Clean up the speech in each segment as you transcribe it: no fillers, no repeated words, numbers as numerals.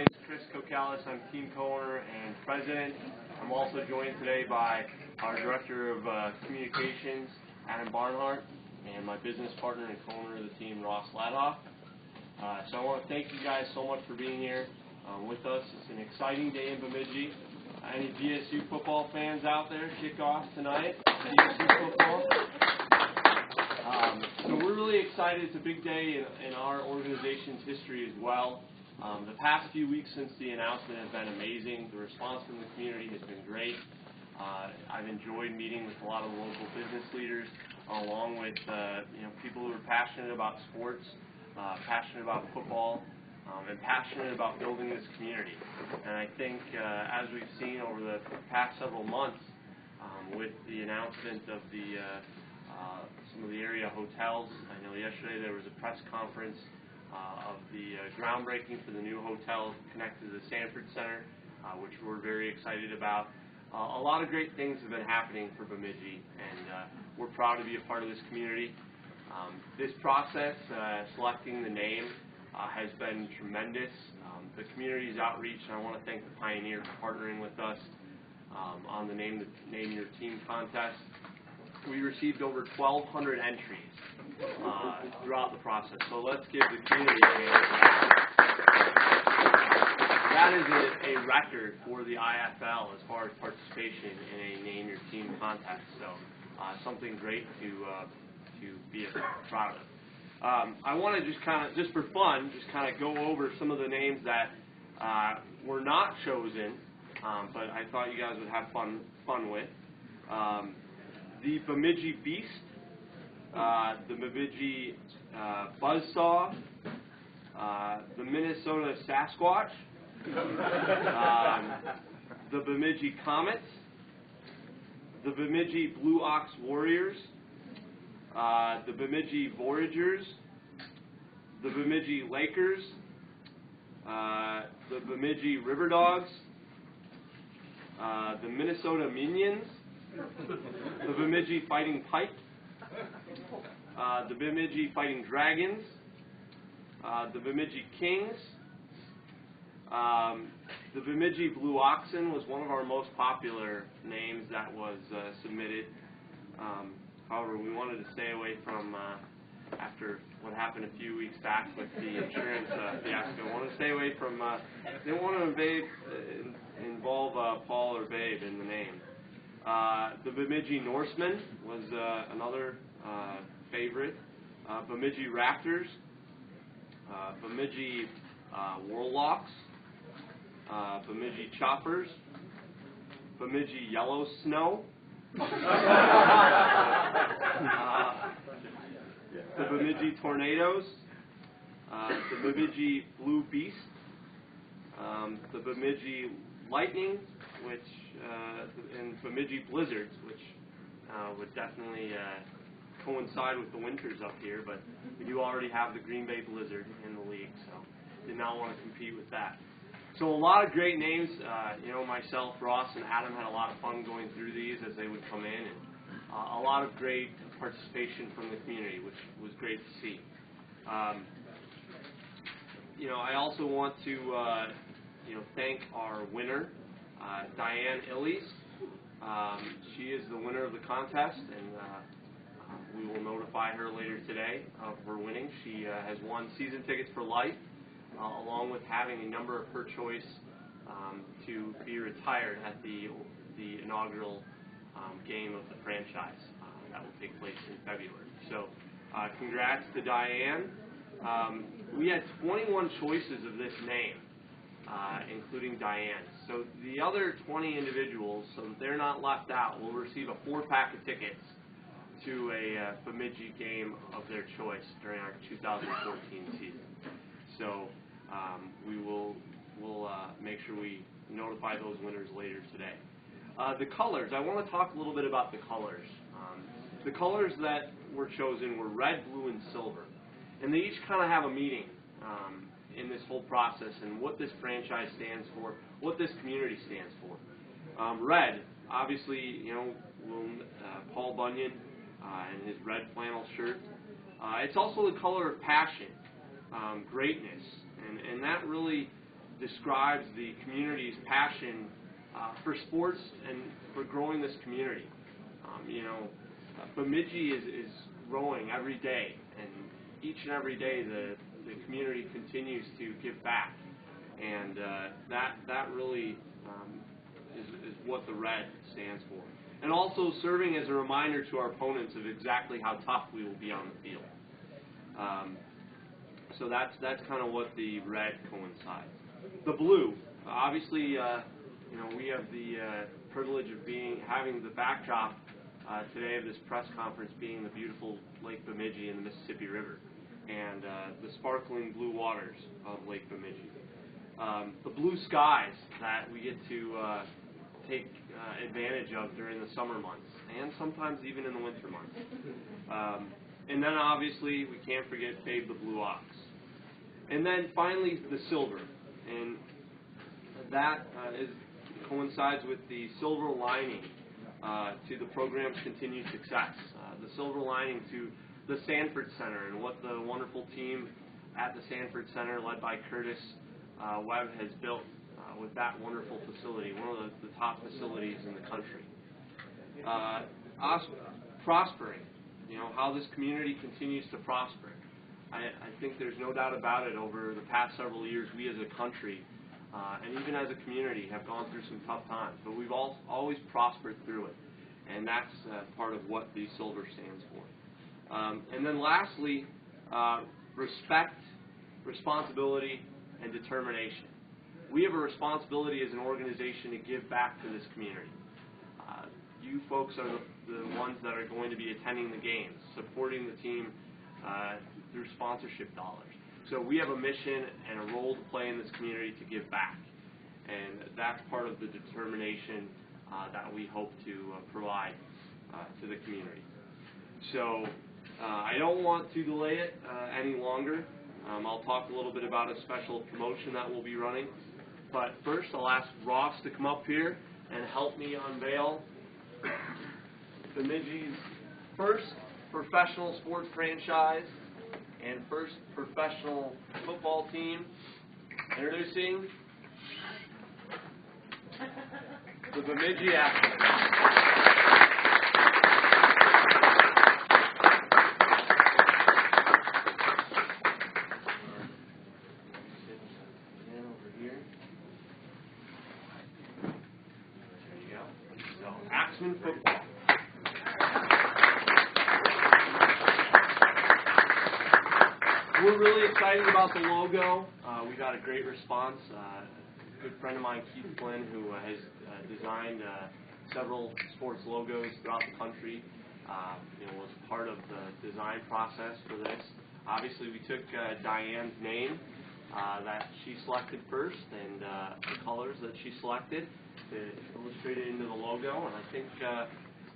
My name is Chris Kokalis. I'm team co-owner and president. I'm also joined today by our director of communications, Adam Barnhart, and my business partner and co-owner of the team, Ross Ladhoff. So I want to thank you guys so much for being here with us. It's an exciting day in Bemidji. Any BSU football fans out there? Kickoff tonight, BSU football. So we're really excited. It's a big day in our organization's history as well. The past few weeks since the announcement have been amazing. The response from the community has been great. I've enjoyed meeting with a lot of local business leaders, along with people who are passionate about sports, passionate about football, and passionate about building this community. And I think as we've seen over the past several months, with the announcement of some of the area hotels, I know yesterday there was a press conference of the groundbreaking for the new hotel connected to the Sanford Center, which we're very excited about. A lot of great things have been happening for Bemidji, and we're proud to be a part of this community. This process, selecting the name, has been tremendous. The community's outreach, and I want to thank the Pioneer for partnering with us on the Name Your Team contest. We received over 1,200 entries throughout the process, so let's give the community a hand. That is a record for the IFL as far as participation in a Name Your Team contest, so something great to be proud of. I want to just for fun, go over some of the names that were not chosen, but I thought you guys would have fun with. The Bemidji Beast, the Bemidji Buzzsaw, the Minnesota Sasquatch, the Bemidji Comets, the Bemidji Blue Ox Warriors, the Bemidji Voyagers, the Bemidji Lakers, the Bemidji River Dogs, the Minnesota Minions, the Bemidji Fighting Pike, the Bemidji Fighting Dragons, the Bemidji Kings. The Bemidji Blue Oxen was one of our most popular names that was submitted. However, we wanted to stay away from, after what happened a few weeks back with the insurance fiasco, we wanted to stay away from, didn't want to involve Paul or Babe in the name. The Bemidji Norseman was another favorite. Bemidji Raptors, Bemidji Warlocks, Bemidji Choppers, Bemidji Yellow Snow, the Bemidji Tornadoes, the Bemidji Blue Beast, the Bemidji Lightning, and Bemidji Blizzards, which would definitely coincide with the winters up here, but we do already have the Green Bay Blizzard in the league, so did not want to compete with that. So a lot of great names. Myself, Ross, and Adam had a lot of fun going through these as they would come in, and a lot of great participation from the community, which was great to see. I also want to thank our winner, Diane Illies. She is the winner of the contest, and we will notify her later today of her winning. She has won season tickets for life, along with having a number of her choice to be retired at the inaugural game of the franchise that will take place in February. So congrats to Diane. We had 21 choices of this name, including Diane. So the other 20 individuals, so that they're not left out, will receive a 4-pack of tickets to a Bemidji game of their choice during our 2014 season. So we'll make sure we notify those winners later today. The colors, I want to talk a little bit about the colors. The colors that were chosen were red, blue, and silver. And they each kind of have a meaning in this whole process and what this franchise stands for, what this community stands for. Red, obviously, Paul Bunyan and his red flannel shirt. It's also the color of passion, greatness, and that really describes the community's passion for sports and for growing this community. Bemidji is growing every day, and each and every day the community continues to give back, and that really is what the red stands for. And also serving as a reminder to our opponents of exactly how tough we will be on the field. So that's kind of what the red coincides. The blue, obviously, we have the privilege of having the backdrop today of this press conference being the beautiful Lake Bemidji and the Mississippi River, and the sparkling blue waters of Lake Bemidji. The blue skies that we get to take advantage of during the summer months, and sometimes even in the winter months. And then obviously we can't forget Babe the Blue Ox. And then finally the silver, and that coincides with the silver lining to the program's continued success. The silver lining to the Sanford Center and what the wonderful team at the Sanford Center led by Curtis Webb has built with that wonderful facility, one of the top facilities in the country. Us prospering, how this community continues to prosper. I think there's no doubt about it. Over the past several years, we as a country and even as a community have gone through some tough times, but we've always prospered through it, and that's part of what the silver stands for. And then lastly, respect, responsibility, and determination. We have a responsibility as an organization to give back to this community. You folks are the ones that are going to be attending the games, supporting the team through sponsorship dollars. So we have a mission and a role to play in this community to give back, and that's part of the determination that we hope to provide to the community. So I don't want to delay it any longer. I'll talk a little bit about a special promotion that we'll be running, but first I'll ask Ross to come up here and help me unveil Bemidji's first professional sports franchise and first professional football team. Introducing the Bemidji Axemen. Axemen football. We're really excited about the logo. We got a great response. A good friend of mine, Keith Flynn, who has designed several sports logos throughout the country, was part of the design process for this. Obviously, we took Diane's name that she selected first, and the colors that she selected to illustrate it into the logo, and I think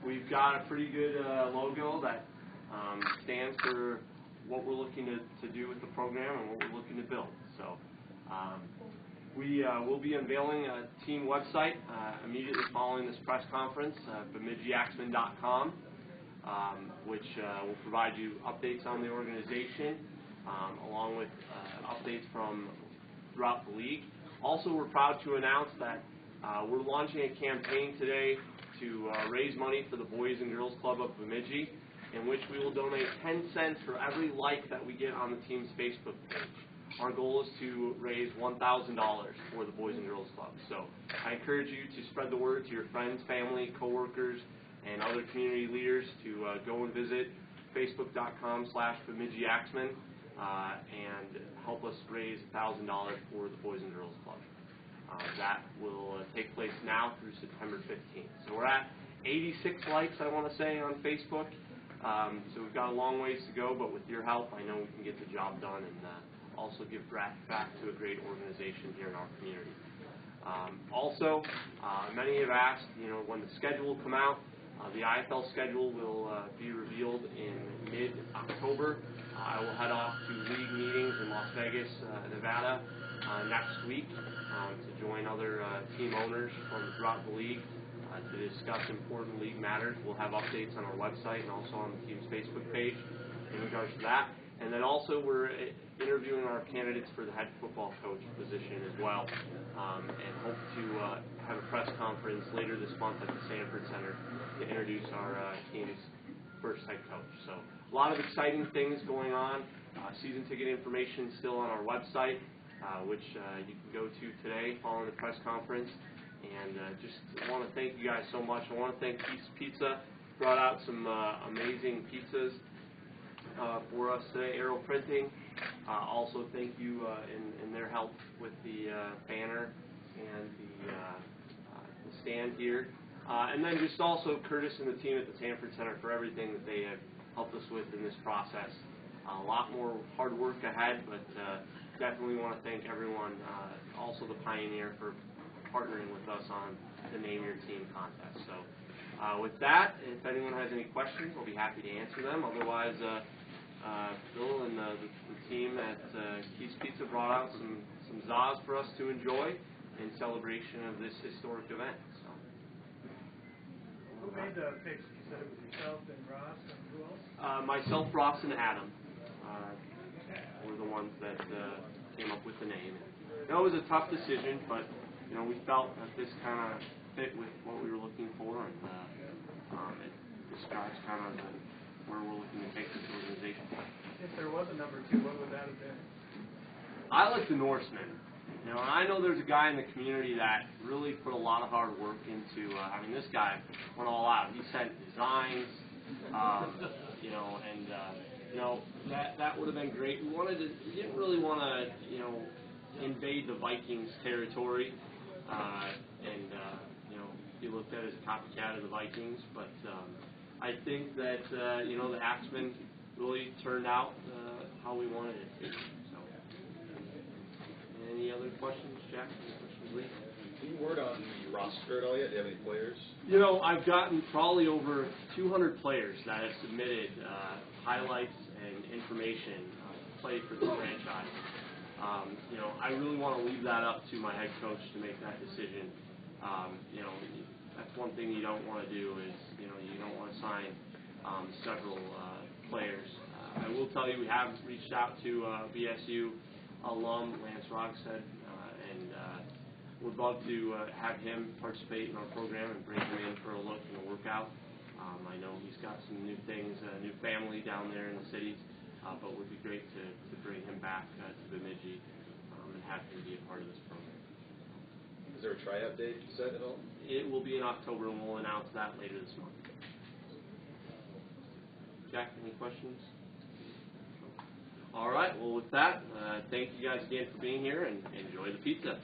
we've got a pretty good logo that stands for what we're looking to do with the program and what we're looking to build. So we will be unveiling a team website immediately following this press conference, BemidjiAxemen.com, which will provide you updates on the organization, along with updates from throughout the league. Also, we're proud to announce that we're launching a campaign today to raise money for the Boys and Girls Club of Bemidji, in which we will donate 10 cents for every like that we get on the team's Facebook page. Our goal is to raise $1,000 for the Boys and Girls Club. So I encourage you to spread the word to your friends, family, coworkers, and other community leaders to go and visit facebook.com/BemidjiAxemen and help us raise $1,000 for the Boys and Girls Club. That will take place now through September 15th. So we're at 86 likes, I want to say, on Facebook. So we've got a long ways to go, but with your help, I know we can get the job done and also give back to a great organization here in our community. Also, many have asked, when the schedule will come out. The IFL schedule will be revealed in mid-October. I will head off to league meetings in Las Vegas, Nevada next week to join other team owners from throughout the league to discuss important league matters. We'll have updates on our website and also on the team's Facebook page in regards to that. And then also we're interviewing our candidates for the head football coach position as well, and hope to have a press conference later this month at the Sanford Center to introduce our team's first head coach. So a lot of exciting things going on. Season ticket information still on our website, which you can go to today following the press conference. And just want to thank you guys so much. I want to thank Pete's Pizza, brought out some amazing pizzas for us today, Aero Printing. Also thank you in their help with the banner and the stand here. And then just also Curtis and the team at the Sanford Center for everything that they have helped us with in this process. A lot more hard work ahead, but definitely want to thank everyone, also the Pioneer, for partnering with us on the Name Your Team contest. So with that, if anyone has any questions, I'll be happy to answer them. Otherwise, Bill and the team at Keith's Pizza brought out some Zaz for us to enjoy in celebration of this historic event. So. Who made the picks? You said it was yourself and Ross, and who else? Myself, Ross, and Adam were the ones that came up with the name. It was a tough decision, but we felt that this kind of fit with what we were looking for, and it describes kind of where we're looking to take this organization. If there was a number 2, what would that have been? I like the Norseman. And I know there's a guy in the community that really put a lot of hard work into. This guy went all out. He sent designs, that would have been great. We didn't really want to, invade the Vikings territory, be looked at as a copycat of the Vikings. But I think that the Axemen really turned out how we wanted it to. So, any other questions, Jack? Any questions, Lee? Any word on the roster at all yet? Do you have any players? I've gotten probably over 200 players that have submitted highlights and information to play for the franchise. I really want to leave that up to my head coach to make that decision. That's one thing you don't want to do is, you don't want to sign several players. I will tell you we have reached out to BSU alum Lance Rockstead, and would love to have him participate in our program and bring him in for a look and a workout. I know he's got some new things, a new family down there in the cities, but it would be great to bring him back to Bemidji and have him be a part of this program. Is there a tryout date set at all? It will be in October, and we'll announce that later this month. Jack, any questions? All right, well, with that, thank you guys again for being here, and enjoy the pizza.